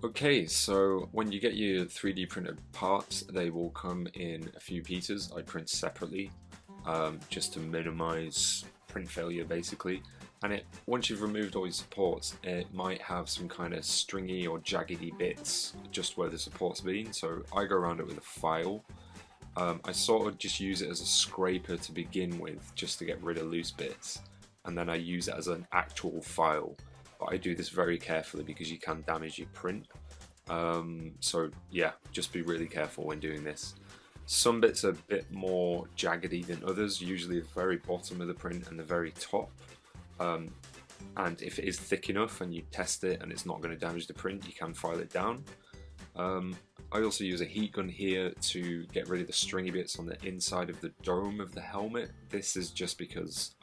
Okay, so when you get your 3D printed parts, they will come in a few pieces. I print separately, just to minimize print failure basically. And once you've removed all your supports, it might have some kind of stringy or jaggedy bits just where the support's been. So I go around it with a file. I sort of just use it as a scraper to begin with, just to get rid of loose bits. And then I use it as an actual file. But I do this very carefully because you can damage your print. So yeah, just be really careful when doing this. Some bits are a bit more jaggedy than others, usually the very bottom of the print and the very top. And if it is thick enough and you test it and it's not going to damage the print, you can file it down. I also use a heat gun here to get rid of the stringy bits on the inside of the dome of the helmet. This is just because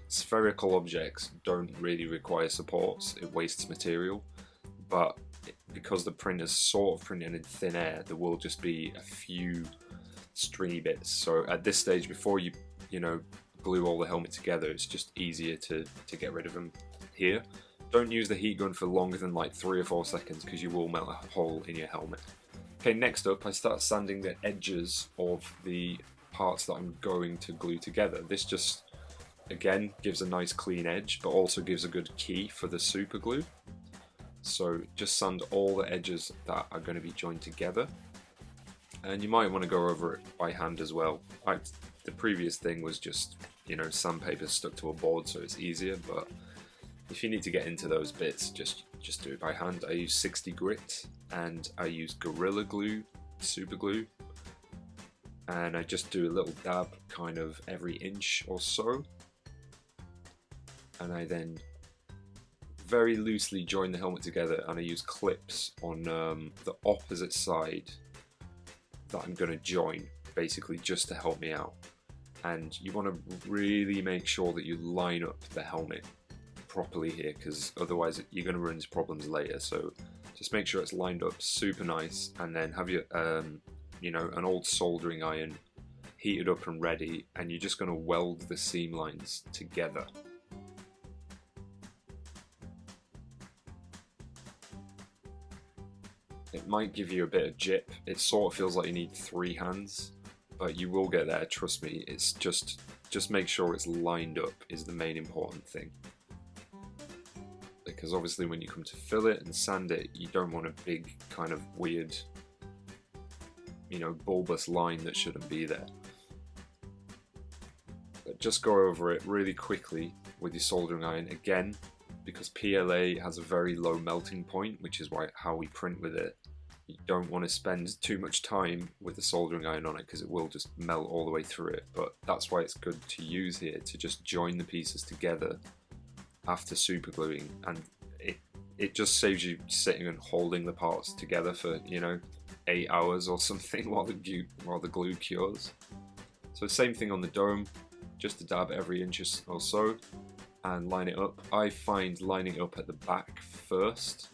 spherical objects don't really require supports, it wastes material, but because the print is sort of printed in thin air, there will just be a few stringy bits. So at this stage, before you glue all the helmet together, it's just easier to get rid of them here. Don't use the heat gun for longer than like 3 or 4 seconds because you will melt a hole in your helmet. Okay, next up I start sanding the edges of the parts that I'm going to glue together. This just, again, gives a nice clean edge, but also gives a good key for the super glue. So just sand all the edges that are going to be joined together. And you might want to go over it by hand as well. The previous thing was just, sandpaper stuck to a board, so it's easier, but if you need to get into those bits, just do it by hand. I use 60 grit and I use Gorilla Glue, super glue, and I just do a little dab kind of every inch or so, and I then very loosely join the helmet together, and I use clips on the opposite side that I'm going to join, basically just to help me out. And you want to really make sure that you line up the helmet properly here, because otherwise you're going to run into problems later. So just make sure it's lined up super nice, and then have your an old soldering iron heated up and ready, and you're just going to weld the seam lines together. It might give you a bit of jip. It sort of feels like you need 3 hands, but you will get there, trust me. It's just make sure it's lined up is the main important thing. Because obviously when you come to fill it and sand it, you don't want a big kind of weird, bulbous line that shouldn't be there. But just go over it really quickly with your soldering iron again, because PLA has a very low melting point, which is how we print with it. You don't want to spend too much time with the soldering iron on it because it will just melt all the way through it. But that's why it's good to use here, to just join the pieces together after super gluing, and it just saves you sitting and holding the parts together for 8 hours or something while the glue cures. So same thing on the dome, just a dab every inch or so and line it up. I find lining it up at the back first,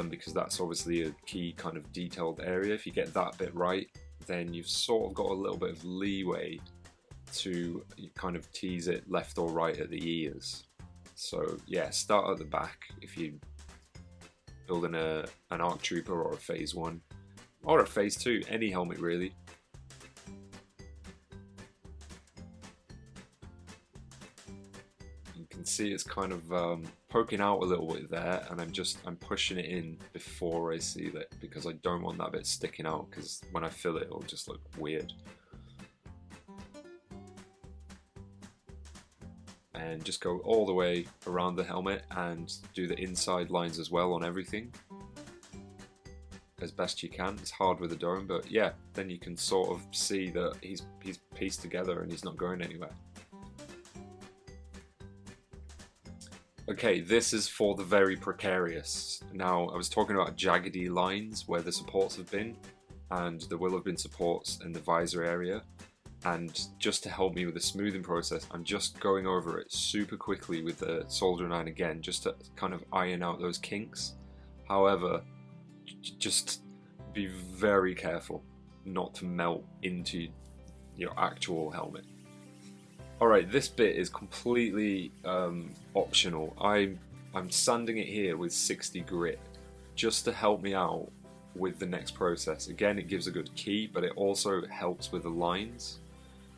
because that's obviously a key kind of detailed area. If you get that bit right, then you've sort of got a little bit of leeway to kind of tease it left or right at the ears. So yeah, start at the back if you're building an ARC Trooper or a Phase 1 or a Phase 2, any helmet really. You can see it's kind of poking out a little bit there, and I'm pushing it in before I seal it because I don't want that bit sticking out, because when I fill it, it'll just look weird. And just go all the way around the helmet and do the inside lines as well on everything as best you can. It's hard with the dome, but yeah, then you can sort of see that he's pieced together and he's not going anywhere. Okay, this is for the very precarious. Now, I was talking about jaggedy lines where the supports have been, and there will have been supports in the visor area. And just to help me with the smoothing process, I'm just going over it super quickly with the soldering iron again, just to kind of iron out those kinks. However, just be very careful not to melt into your actual helmet. Alright, this bit is completely optional. I'm sanding it here with 60 grit, just to help me out with the next process. Again, it gives a good key, but it also helps with the lines.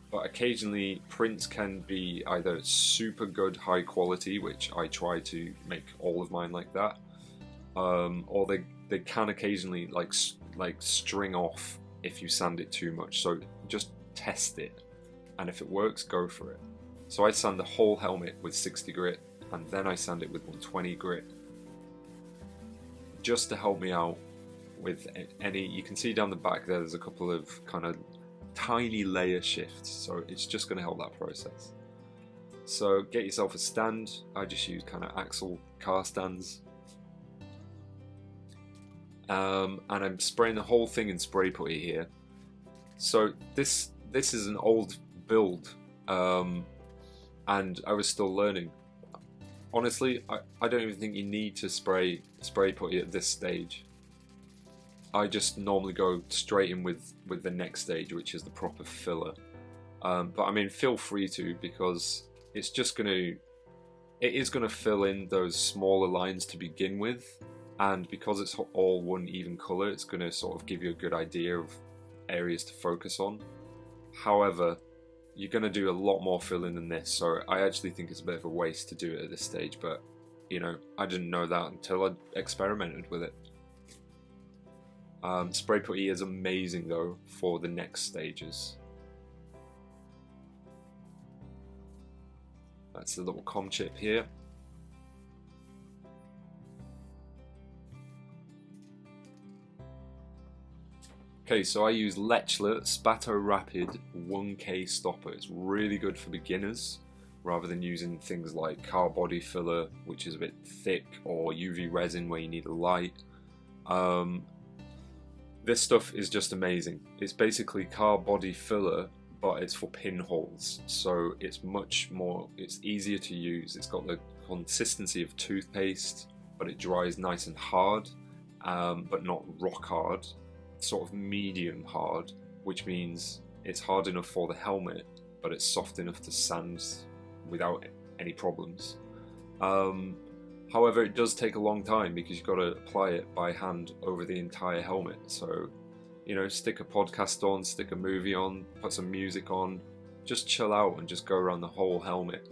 But occasionally prints can be either super good high quality, which I try to make all of mine like that, or they can occasionally like string off if you sand it too much. So just test it, and if it works, go for it. So I sand the whole helmet with 60 grit, and then I sand it with 120 grit, just to help me out with any. You can see down the back there's a couple of kind of tiny layer shifts, so it's just going to help that process. So get yourself a stand. I just use kind of axle car stands, and I'm spraying the whole thing in spray putty here. So this is an old build, and I was still learning. Honestly, I don't even think you need to spray putty at this stage. I just normally go straight in with the next stage, which is the proper filler. But I mean, feel free to, because it is gonna fill in those smaller lines to begin with, and because it's all one even color, it's gonna sort of give you a good idea of areas to focus on. However, you're gonna do a lot more filling than this, so I actually think it's a bit of a waste to do it at this stage. But you know, I didn't know that until I experimented with it. Spray putty is amazing though for the next stages. That's the little com chip here. Okay, so I use Lechler Spato Rapid 1K stopper. It's really good for beginners, rather than using things like car body filler, which is a bit thick, or UV resin where you need a light. This stuff is just amazing. It's basically car body filler, but it's for pinholes, so it's easier to use. It's got the consistency of toothpaste, but it dries nice and hard, but not rock hard, sort of medium hard, which means it's hard enough for the helmet, but it's soft enough to sand without any problems. However, it does take a long time because you've got to apply it by hand over the entire helmet. So, you know, stick a podcast on, stick a movie on, put some music on, just chill out and just go around the whole helmet.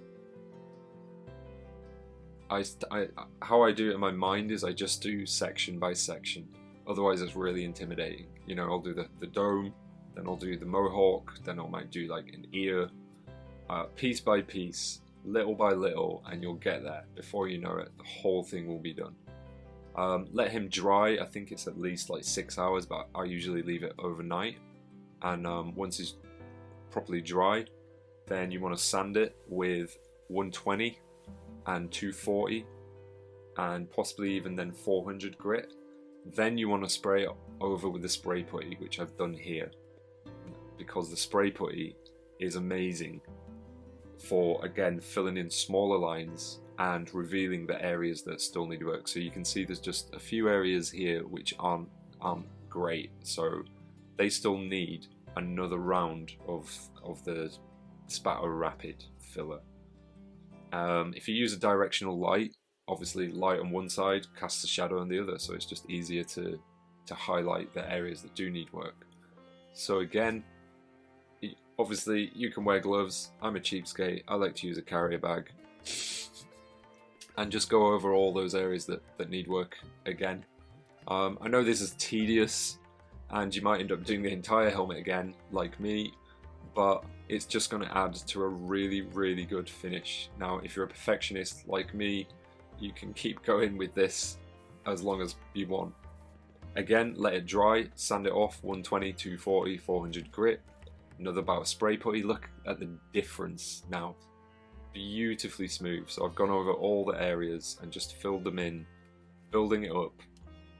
How I do it in my mind is I just do section by section. Otherwise it's really intimidating. You know, I'll do the dome, then I'll do the mohawk, then I might do like an ear, piece by piece, little by little, and you'll get there. Before you know it, the whole thing will be done. Let him dry. I think it's at least like 6 hours, but I usually leave it overnight. And once it's properly dry, then you want to sand it with 120 and 240 and possibly even then 400 grit. Then you want to spray it over with the spray putty, which I've done here, because the spray putty is amazing for, again, filling in smaller lines and revealing the areas that still need work. So you can see there's just a few areas here which aren't great, so they still need another round of the Spato Rapid filler. If you use a directional light, obviously light on one side casts a shadow on the other, so it's just easier to highlight the areas that do need work. So again, obviously you can wear gloves. I'm a cheapskate, I like to use a carrier bag and just go over all those areas that need work again. I know this is tedious and you might end up doing the entire helmet again like me, but it's just going to add to a really, really good finish. Now if you're a perfectionist like me, you can keep going with this as long as you want. Again, let it dry, sand it off, 120, 240, 400 grit, another bout of spray putty. Look at the difference now. Beautifully smooth. So I've gone over all the areas and just filled them in, building it up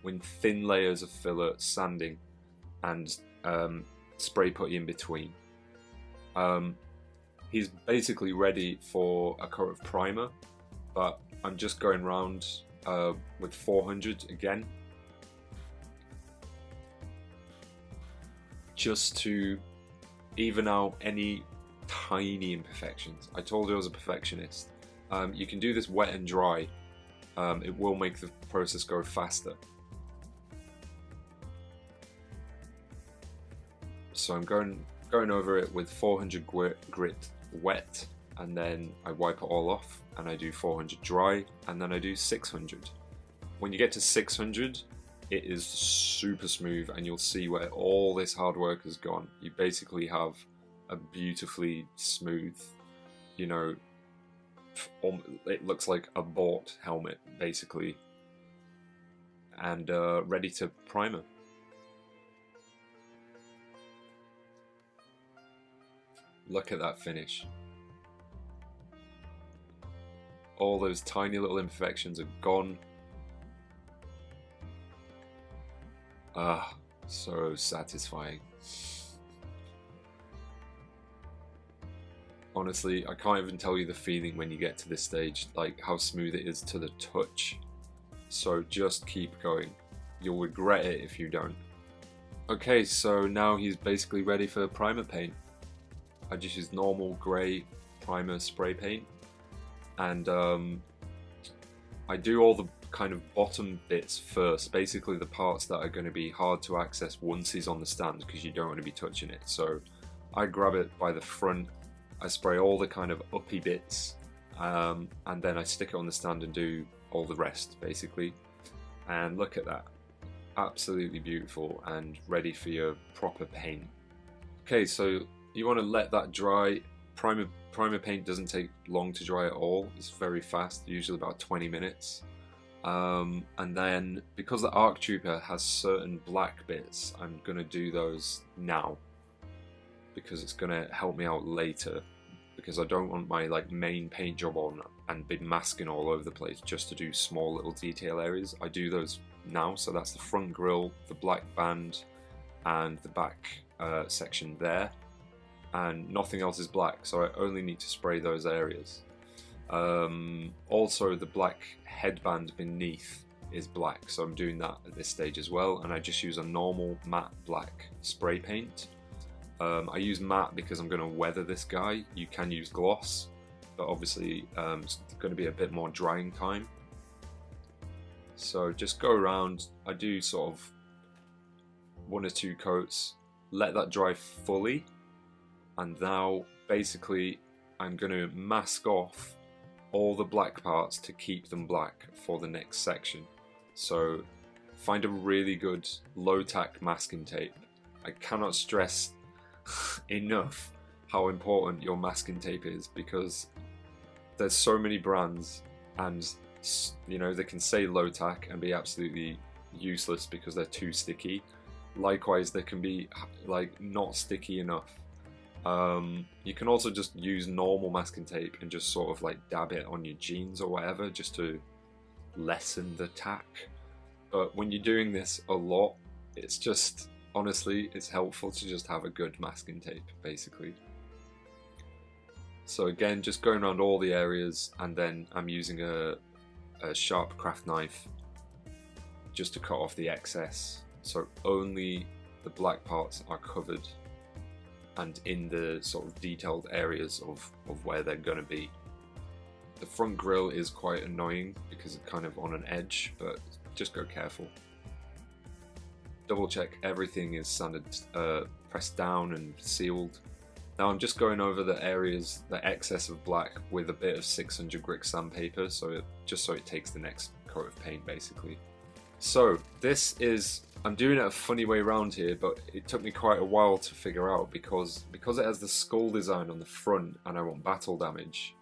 with thin layers of filler, sanding, and spray putty in between. He's basically ready for a coat of primer, but I'm just going round with 400 again, just to even out any tiny imperfections. I told you I was a perfectionist. You can do this wet and dry. It will make the process go faster. So I'm going over it with 400 grit wet, and then I wipe it all off, and I do 400 dry, and then I do 600. When you get to 600, it is super smooth, and you'll see where all this hard work has gone. You basically have a beautifully smooth, you know, it looks like a bought helmet basically, and ready to primer. Look at that finish. All those tiny little imperfections are gone. Ah, so satisfying. Honestly, I can't even tell you the feeling when you get to this stage, like how smooth it is to the touch. So just keep going. You'll regret it if you don't. Okay, so now he's basically ready for primer paint. I just use normal grey primer spray paint, and I do all the kind of bottom bits first, basically the parts that are going to be hard to access once he's on the stand, because you don't want to be touching it. So I grab it by the front, I spray all the kind of uppy bits, and then I stick it on the stand and do all the rest basically. And look at that, absolutely beautiful and ready for your proper paint. Okay, so you want to let that dry. Primer paint doesn't take long to dry at all, it's very fast, usually about 20 minutes. And then because the ARC Trooper has certain black bits, I'm going to do those now, because it's going to help me out later, because I don't want my like main paint job on and be masking all over the place just to do small little detail areas. I do those now, so that's the front grille, the black band, and the back section there, and nothing else is black, so I only need to spray those areas. Also the black headband beneath is black, so I'm doing that at this stage as well, and I just use a normal matte black spray paint. I use matte because I'm going to weather this guy. You can use gloss, but obviously it's going to be a bit more drying time. So just go around, I do sort of 1 or 2 coats, let that dry fully, and now basically I'm going to mask off all the black parts to keep them black for the next section. So find a really good low tack masking tape. I cannot stress enough how important your masking tape is, because there's so many brands, and you know, they can say low tack and be absolutely useless because they're too sticky. Likewise, they can be like not sticky enough. You can also just use normal masking tape and just sort of like dab it on your jeans or whatever, just to lessen the tack. But when you're doing this a lot, it's just, honestly, it's helpful to just have a good masking tape basically. So again, just going around all the areas, and then I'm using a sharp craft knife just to cut off the excess, so only the black parts are covered and in the sort of detailed areas of where they're going to be. The front grille is quite annoying because it's kind of on an edge, but just go careful. Double check everything is sanded, pressed down and sealed. Now I'm just going over the areas, the excess of black, with a bit of 600 grit sandpaper, so just so it takes the next coat of paint basically. So this is, I'm doing it a funny way around here, but it took me quite a while to figure out, because it has the skull design on the front and I want battle damage,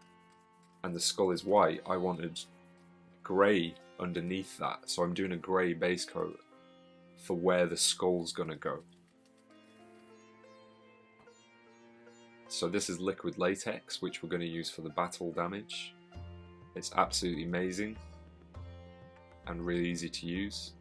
and the skull is white, I wanted grey underneath that, so I'm doing a grey base coat for where the skull's gonna go. So this is liquid latex, which we're going to use for the battle damage. It's absolutely amazing and really easy to use.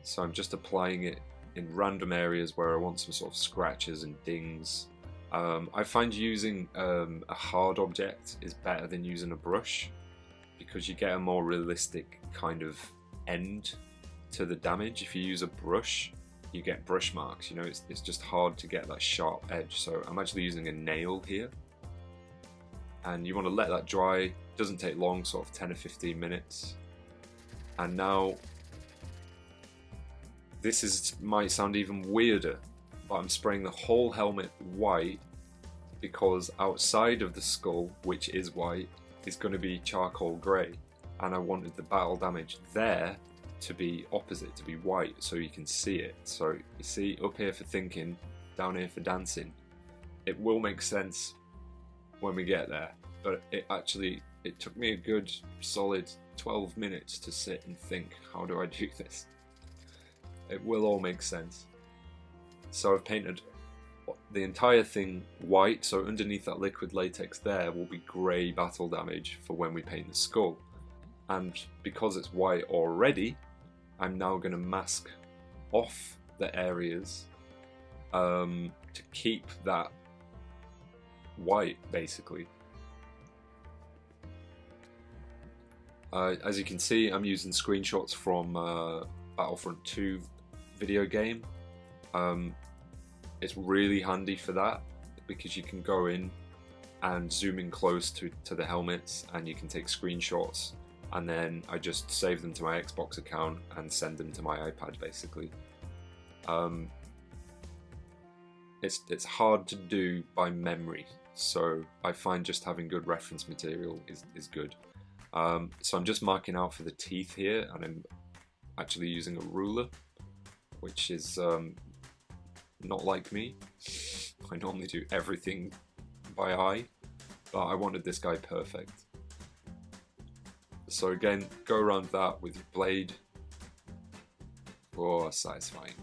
So I'm just applying it in random areas where I want some sort of scratches and dings. I find using a hard object is better than using a brush, because you get a more realistic kind of end to the damage. If you use a brush, you get brush marks, you know, it's just hard to get that sharp edge. So I'm actually using a nail here, and you want to let that dry. Doesn't take long, sort of 10 or 15 minutes. And now might sound even weirder, but I'm spraying the whole helmet white because outside of the skull, which is white, is going to be charcoal grey, and I wanted the battle damage there to be opposite, to be white, so you can see it. So you see, up here for thinking, down here for dancing. It will make sense when we get there, but it took me a good solid 12 minutes to sit and think, how do I do this? It will all make sense. So I've painted the entire thing white, so underneath that liquid latex there will be grey battle damage for when we paint the skull. And because it's white already, I'm now going to mask off the areas to keep that white, basically. As you can see, I'm using screenshots from Battlefront 2 video game. It's really handy for that because you can go in and zoom in close to the helmets, and you can take screenshots, and then I just save them to my Xbox account and send them to my iPad, basically. It's hard to do by memory, so I find just having good reference material is good. So I'm just marking out for the teeth here, and I'm actually using a ruler, which is not like me. I normally do everything by eye, but I wanted this guy perfect. So again, go around that with your blade. Oh, satisfying.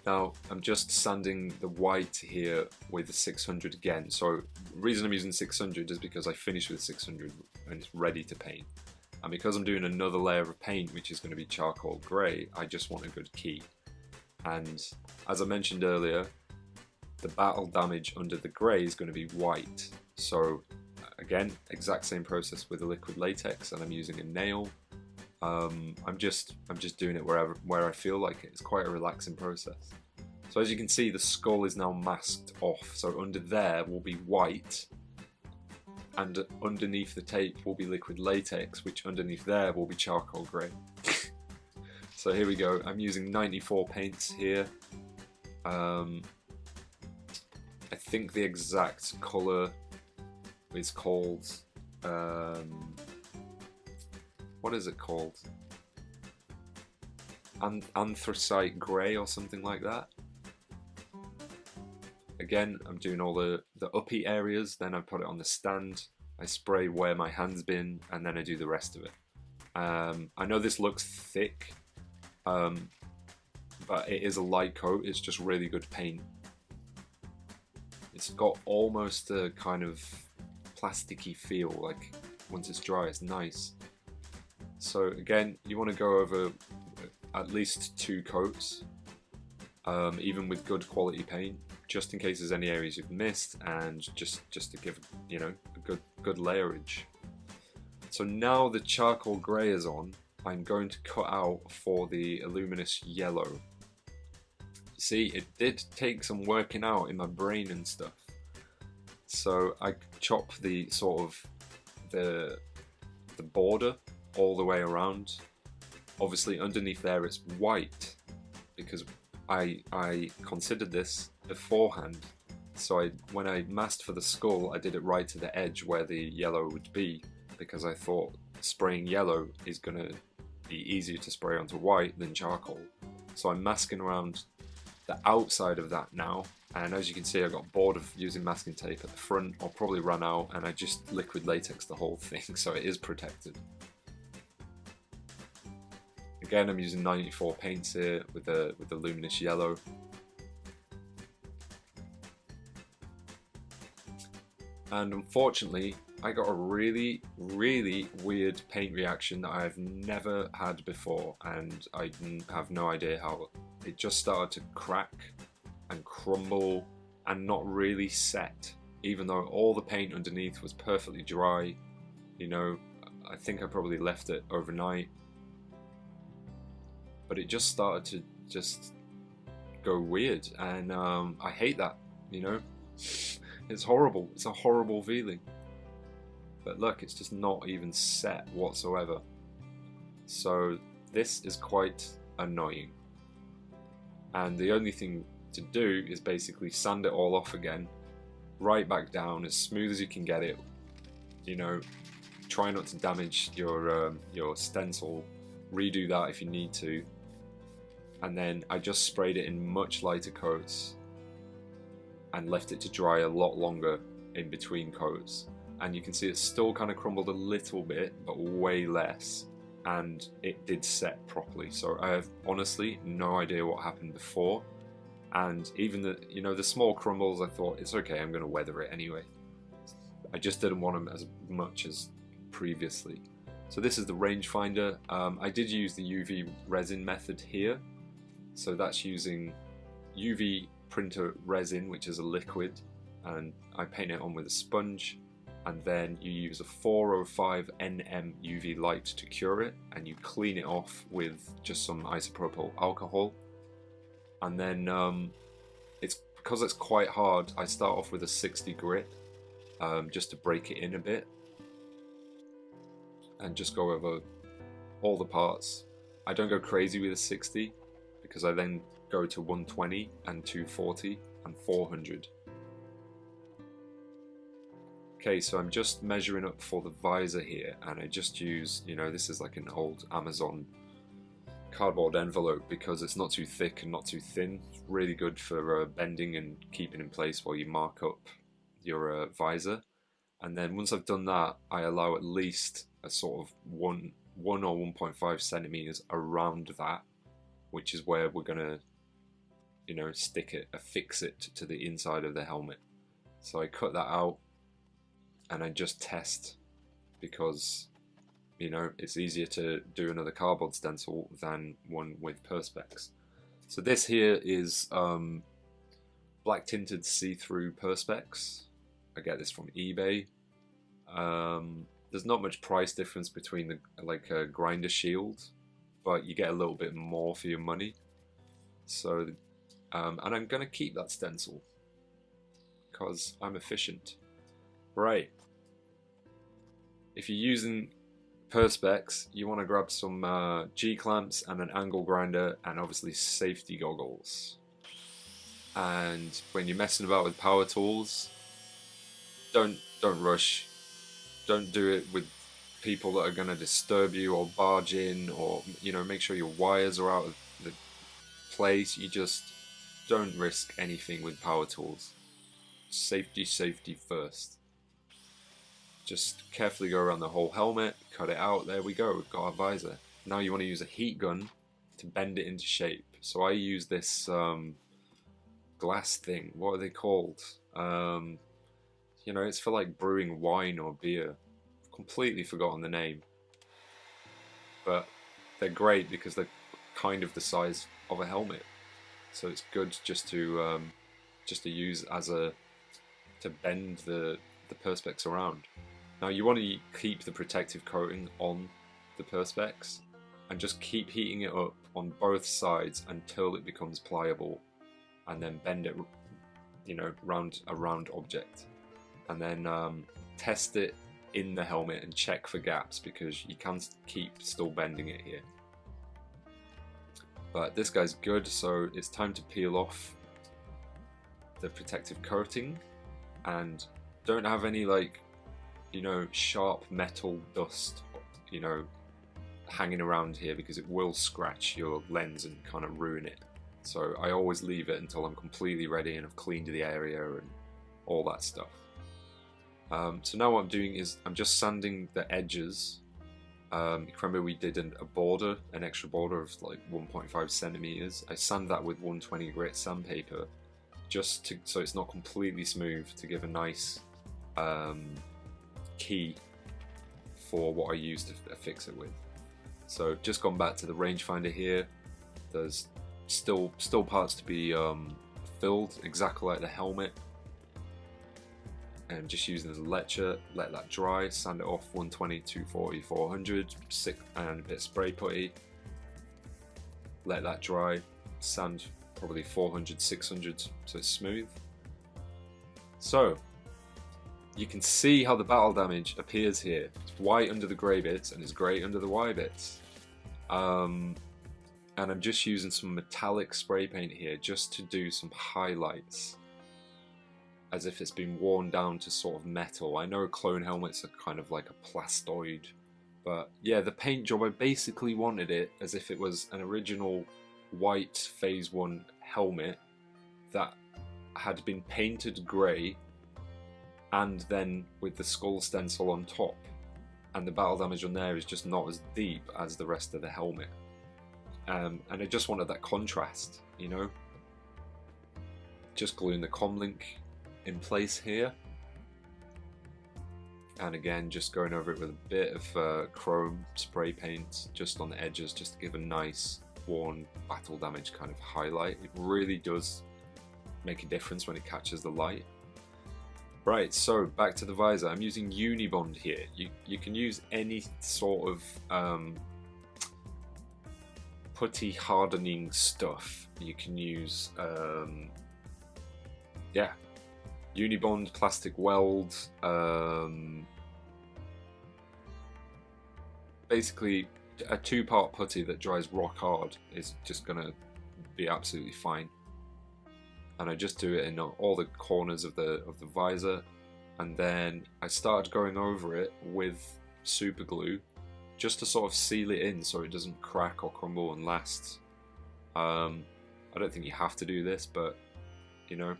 Now, I'm just sanding the white here with the 600 again. So the reason I'm using 600 is because I finished with 600 and it's ready to paint. And because I'm doing another layer of paint, which is going to be charcoal grey, I just want a good key. And as I mentioned earlier, the battle damage under the grey is going to be white. So again, exact same process with the liquid latex, and I'm using a nail. I'm just doing it where I feel like it. It's quite a relaxing process. So as you can see, the skull is now masked off. So under there will be white, and underneath the tape will be liquid latex, which underneath there will be charcoal grey. So here we go. I'm using 94 paints here. I think the exact colour is called what is it called? Anthracite grey or something like that. Again, I'm doing all the uppy areas, then I put it on the stand, I spray where my hand's been, and then I do the rest of it. I know this looks thick, but it is a light coat, it's just really good paint. It's got almost a kind of plasticky feel, like once it's dry it's nice. So again, you want to go over at least 2 coats, even with good quality paint, just in case there's any areas you've missed, and just to give, you know, a good layerage. So now the charcoal grey is on, I'm going to cut out for the luminous yellow. See, it did take some working out in my brain and stuff. So I chop the sort of the border all the way around. Obviously underneath there it's white because I considered this beforehand. So when I masked for the skull, I did it right to the edge where the yellow would be, because I thought spraying yellow is going to be easier to spray onto white than charcoal. So I'm masking around the outside of that now, and as you can see I got bored of using masking tape at the front, or probably ran out, and I just liquid latex the whole thing so it is protected. Again, I'm using 94 paints here with the luminous yellow. And unfortunately, I got a really weird paint reaction that I've never had before, and I have no idea how. It just started to crack and crumble and not really set, even though all the paint underneath was perfectly dry. You know, I think I probably left it overnight. But it just started to just go weird, and I hate that, you know. It's horrible. It's a horrible feeling. But look, it's just not even set whatsoever. So this is quite annoying. And the only thing to do is basically sand it all off again, right back down as smooth as you can get it. You know, try not to damage your stencil. Redo that if you need to. And then I just sprayed it in much lighter coats and left it to dry a lot longer in between coats. And you can see it's still kind of crumbled a little bit, but way less, and it did set properly. So I have honestly no idea what happened before, and even the small crumbles, I thought it's okay, I'm going to weather it anyway. I just didn't want them as much as previously. So this is the rangefinder. I did use the UV resin method here, so that's using UV printer resin, which is a liquid, and I paint it on with a sponge. And then you use a 405 NM UV light to cure it, and you clean it off with just some isopropyl alcohol. And then because it's quite hard, I start off with a 60 grit just to break it in a bit and just go over all the parts. I don't go crazy with a 60 because I then go to 120 and 240 and 400. Okay, so I'm just measuring up for the visor here, and I just use, this is like an old Amazon cardboard envelope because it's not too thick and not too thin. It's really good for bending and keeping in place while you mark up your visor. And then once I've done that, I allow at least a sort of 1 or 1.5 centimeters around that, which is where we're gonna, stick it, affix it to the inside of the helmet. So I cut that out. And I just test because, it's easier to do another cardboard stencil than one with Perspex. So this here is black tinted see-through Perspex. I get this from eBay. There's not much price difference between a grinder shield, but you get a little bit more for your money. So, and I'm gonna keep that stencil because I'm efficient. Right. If you're using Perspex, you want to grab some G-clamps and an angle grinder and obviously safety goggles. And when you're messing about with power tools, don't rush. Don't do it with people that are going to disturb you or barge in, or make sure your wires are out of the place. You just don't risk anything with power tools. Safety first. Just carefully go around the whole helmet, cut it out, there we go, we've got our visor. Now you want to use a heat gun to bend it into shape. So I use this glass thing, what are they called? It's for like brewing wine or beer. I've completely forgotten the name. But they're great because they're kind of the size of a helmet. So it's good just to use as to bend the Perspex around. Now you want to keep the protective coating on the Perspex and just keep heating it up on both sides until it becomes pliable, and then bend it, round a round object, and then test it in the helmet and check for gaps because you can't keep still bending it here. But this guy's good, so it's time to peel off the protective coating, and don't have any sharp metal dust, hanging around here because it will scratch your lens and kind of ruin it. So I always leave it until I'm completely ready and I've cleaned the area and all that stuff. So now what I'm doing is I'm just sanding the edges. Remember we did an extra border of 1.5 centimeters. I sand that with 120 grit sandpaper so it's not completely smooth, to give a nice key for what I use to fix it with. So just gone back to the rangefinder here. There's still parts to be filled exactly like the helmet, and just using the Lecher, let that dry, sand it off 120, 240, 400, and a bit of spray putty, let that dry, sand probably 400, 600 so it's smooth. So you can see how the battle damage appears here. It's white under the grey bits and it's grey under the white bits. And I'm just using some metallic spray paint here just to do some highlights, as if it's been worn down to sort of metal. I know clone helmets are kind of like a plastoid, but yeah, the paint job, I basically wanted it as if it was an original white Phase 1 helmet that had been painted grey and then with the skull stencil on top, and the battle damage on there is just not as deep as the rest of the helmet. And I just wanted that contrast, you know. Just gluing the comlink in place here, and again just going over it with a bit of chrome spray paint just on the edges, just to give a nice worn battle damage kind of highlight. It really does make a difference when it catches the light. Right, so back to the visor. I'm using Unibond here. You can use any sort of putty hardening stuff. You can use yeah, Unibond, plastic weld, basically a 2-part putty that dries rock hard is just gonna be absolutely fine. And I just do it in all the corners of the visor, and then I started going over it with super glue just to sort of seal it in so it doesn't crack or crumble and lasts. I don't think you have to do this, but you know,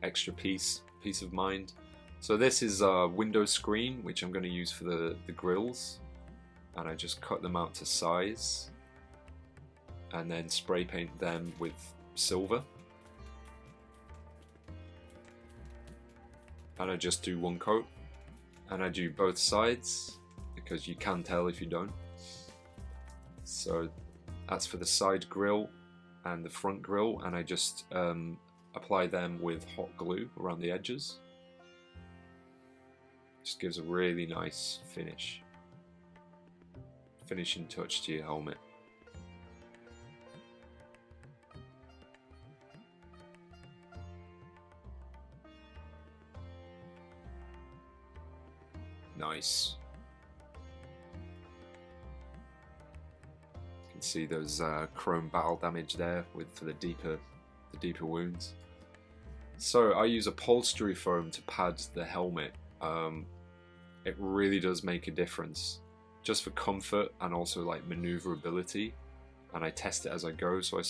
extra peace of mind. So this is a window screen which I'm going to use for the grills, and I just cut them out to size and then spray paint them with silver. And I just do one coat, and I do both sides because you can tell if you don't. So that's for the side grill and the front grill, and I just apply them with hot glue around the edges. Just gives a really nice finishing touch to your helmet. Nice. You can see those chrome battle damage there for the deeper wounds. So I use upholstery foam to pad the helmet. It really does make a difference, just for comfort and also like maneuverability. And I test it as I go. So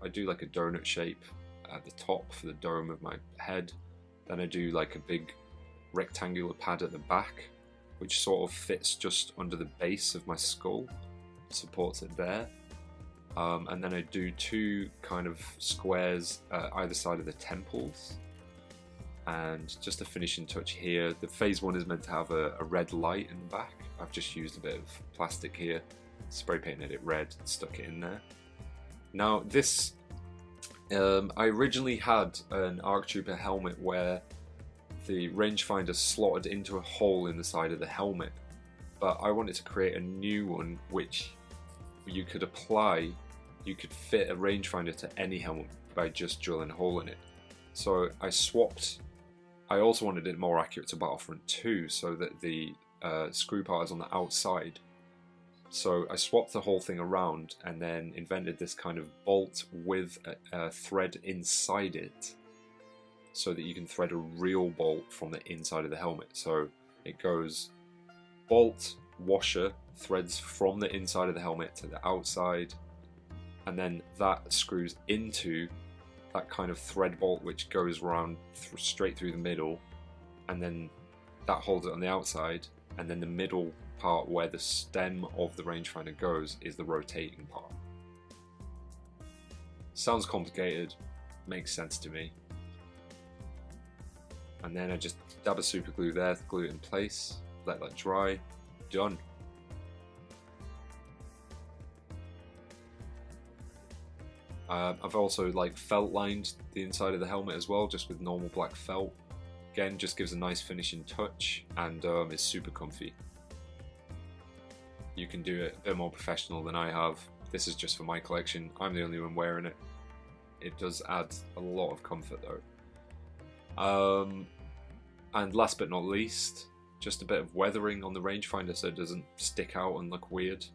I do like a donut shape at the top for the dome of my head. Then I do like a big rectangular pad at the back, which sort of fits just under the base of my skull, supports it there. And then I do 2 kind of squares either side of the temples, and just a finishing touch here. The Phase 1 is meant to have a red light in the back. I've just used a bit of plastic here, spray painted it red, and stuck it in there. Now this, I originally had an ARC Trooper helmet where the rangefinder slotted into a hole in the side of the helmet, but I wanted to create a new one which you could fit a rangefinder to any helmet by just drilling a hole in it. So I also wanted it more accurate to Battlefront 2 so that the screw part is on the outside. So I swapped the whole thing around and then invented this kind of bolt with a thread inside it, so that you can thread a real bolt from the inside of the helmet. So it goes bolt, washer, threads from the inside of the helmet to the outside, and then that screws into that kind of thread bolt which goes around straight through the middle, and then that holds it on the outside, and then the middle part where the stem of the rangefinder goes is the rotating part. Sounds complicated, makes sense to me. And then I just dab a super glue there, glue it in place, let that dry, done. I've also like felt lined the inside of the helmet as well, just with normal black felt. Again, just gives a nice finishing touch, and it's super comfy. You can do it a bit more professional than I have. This is just for my collection. I'm the only one wearing it. It does add a lot of comfort though. And last but not least, just a bit of weathering on the rangefinder so it doesn't stick out and look weird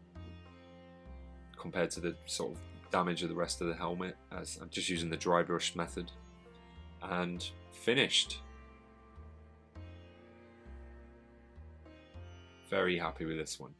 compared to the sort of damage of the rest of the helmet, as I'm just using the dry brush method. And finished. Very happy with this one.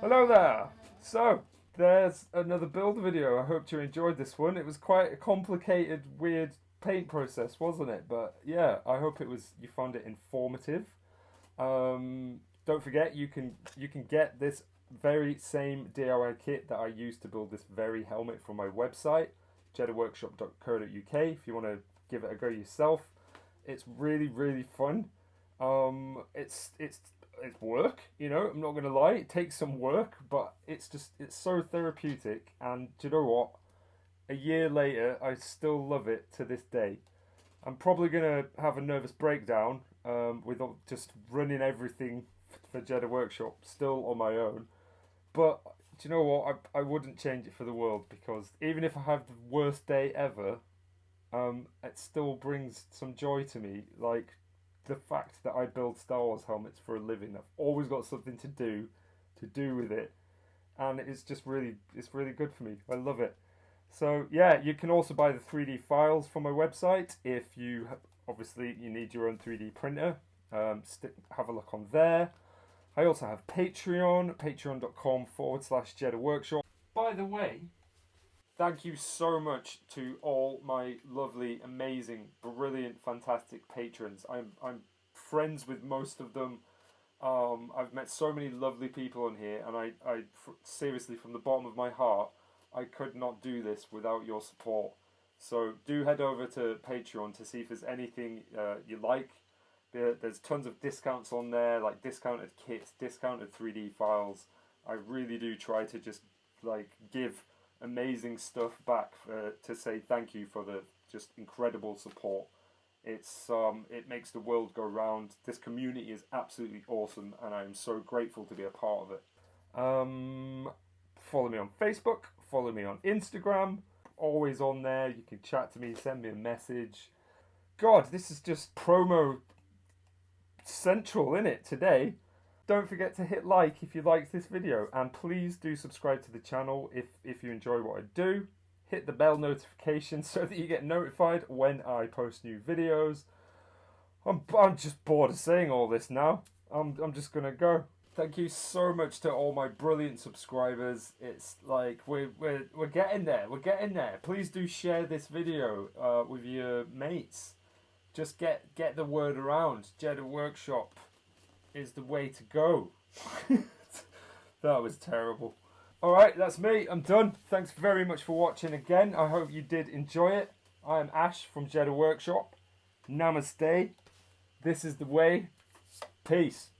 Hello there! So, there's another build video. I hope you enjoyed this one. It was quite a complicated, weird paint process, wasn't it? But yeah, I hope you found it informative. Don't forget, you can get this very same DIY kit that I used to build this very helmet from my website, jeddaworkshop.co.uk, if you want to give it a go yourself. It's really, really fun. It's work, you know, I'm not going to lie, it takes some work, but it's so therapeutic, and do you know what? A year later, I still love it to this day. I'm probably going to have a nervous breakdown with just running everything for Jeddah Workshop still on my own, but do you know what? I wouldn't change it for the world, because even if I have the worst day ever, it still brings some joy to me, like the fact that I build Star Wars helmets for a living. I've always got something to do with it, and it's really good for me. I love it. So yeah, you can also buy the 3D files from my website if you obviously you need your own 3D printer. Have a look on there. I also have Patreon, patreon.com/Jeddah Workshop. By the way, thank you so much to all my lovely, amazing, brilliant, fantastic patrons. I'm friends with most of them. I've met so many lovely people on here, and I seriously, from the bottom of my heart, I could not do this without your support. So do head over to Patreon to see if there's anything you like. There's tons of discounts on there, like discounted kits, discounted 3D files. I really do try to just like give amazing stuff back to say thank you for the just incredible support. It makes the world go round. This community is absolutely awesome, and I am so grateful to be a part of it. Follow me on Facebook, follow me on Instagram, always on there. You can chat to me, send me a message. God, this is just promo central, innit, today? Don't forget to hit like if you liked this video, and please do subscribe to the channel if you enjoy what I do. Hit the bell notification so that you get notified when I post new videos. I'm just bored of saying all this now. I'm just gonna go. Thank you so much to all my brilliant subscribers. It's like we're getting there. We're getting there. Please do share this video with your mates. Just get the word around. Jeddah Workshop is the way to go. That was terrible. Alright, that's me. I'm done. Thanks very much for watching again. I hope you did enjoy it. I am Ash from Jeddah Workshop. Namaste. This is the way. Peace.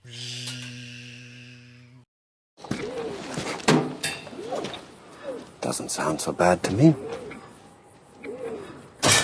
Doesn't sound so bad to me.